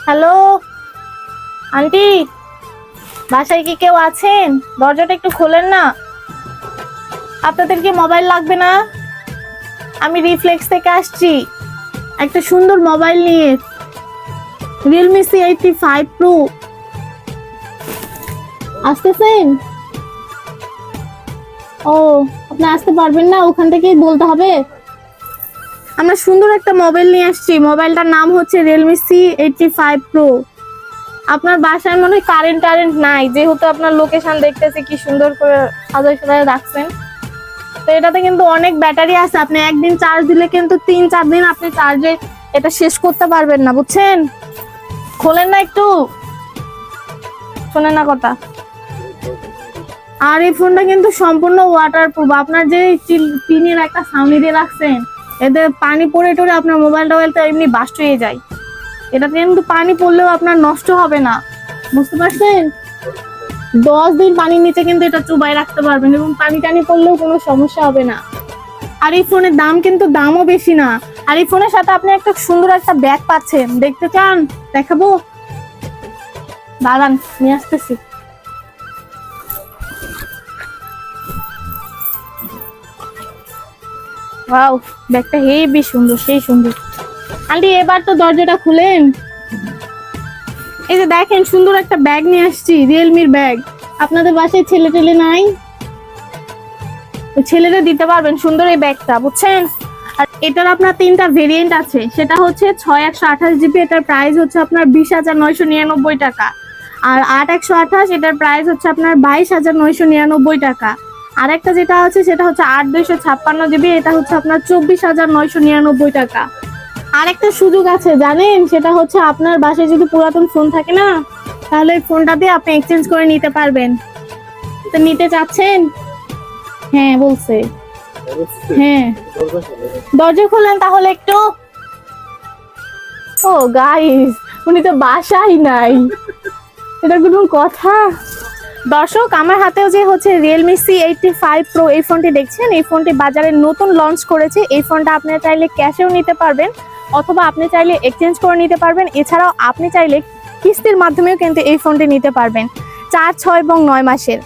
Hello aunty, বাসায় কি কেউ আছেন? দরজাটা একটু খোলেন না। আপনাদের কি মোবাইল লাগবে না? আমি রিফ্লেক্স থেকে আসছি একটা সুন্দর মোবাইল নিয়ে, রিয়েলমি C85 Pro। আসতেছেন? ও, আপনি আসতে পারবেন না, ওখান থেকেই বলতে হবে। আমরা সুন্দর একটা মোবাইল নিয়ে আসছি, মোবাইলটার নাম হচ্ছে রিয়েলমি C85 Pro। আপনার বাসায় মনে হয় কারেন্ট নাই, যেহেতু আপনার লোকেশন দেখতেছে কি সুন্দর করে সাজায় রাখছেন। তো এটাতে কিন্তু অনেক ব্যাটারি আছে, আপনি একদিন চার্জ দিলে কিন্তু 3-4 দিন আপনি চার্জে এটা শেষ করতে পারবেন না, বুঝছেন? খোলেন না একটু, শোনেন না কথা। আর এই ফোনটা কিন্তু সম্পূর্ণ ওয়াটারপ্রুফ। আপনার যে টিনের একটা ছাউনি দিয়ে রাখছেন, এতে পানি পড়ে টরে আপনার মোবাইলটা এমনি বাস্ট হয়ে যায়। এটা কিন্তু পানি পড়লেও আপনার নষ্ট হবে না, বুঝতে পারছেন? 10 দিন পানির নিচে কিন্তু এটা চুবাই রাখতে পারবেন এবং পানি টানি পড়লেও কোনো সমস্যা হবে না। আর এই ফোনের দাম কিন্তু দামও বেশি না। আর এই ফোনের সাথে আপনি একটা সুন্দর একটা ব্যাগ পাচ্ছেন, দেখতে চান? দেখাবো, দাঁড়ান নিয়ে আসতেছি। ওয়াও, ব্যাগটা হেবি সুন্দর, সেই সুন্দর। আন্টি এবার তো দরজাটা খুলেন। এই যে দেখেন, সুন্দর একটা ব্যাগ নিয়ে আসছি, রিয়েলমির ব্যাগ। আপনাদের বাসায় ছেলে টেলে নাই? ছেলেরা দিতে পারবেন সুন্দর এই ব্যাগটা, বুঝছেন? আর এটার আপনার 3টা ভেরিয়েন্ট আছে, সেটা হচ্ছে 6/128 GB, এটার প্রাইস হচ্ছে আপনার 20,999 টাকা। আর 8/128 এটার প্রাইস হচ্ছে আপনার 22,999 টাকা। আর একটা যেটা আছে সেটা হচ্ছে 8/256 GB, এটা হচ্ছে আপনার 24,999 টাকা। আর একটা সুযোগ আছে জানেন, সেটা হচ্ছে আপনার বাসায় যদি পুরাতন ফোন থাকে না, তাহলে এই ফোনটা দিয়ে আপনি এক্সচেঞ্জ করে নিতে পারবেন। তো নিতে চাচ্ছেন? হ্যাঁ বলছে। হ্যাঁ, দরজা খুলেন তাহলে একটু। ও গাইস, উনি তো বাসায় নাই, এটা কোনো কথা? দর্শক, আমার হাতেও যে হচ্ছে রিয়েলমি C85 Pro এই ফোনটি দেখছেন, এই ফোনটি বাজারে নতুন লঞ্চ করেছে। এই ফোনটা আপনি চাইলে ক্যাশেও নিতে পারবেন, অথবা আপনি চাইলে এক্সচেঞ্জ করে নিতে পারবেন। এছাড়াও আপনি চাইলে কিস্তির মাধ্যমেও কিন্তু এই ফোনটি নিতে পারবেন 4, 6 এবং 9 মাসের।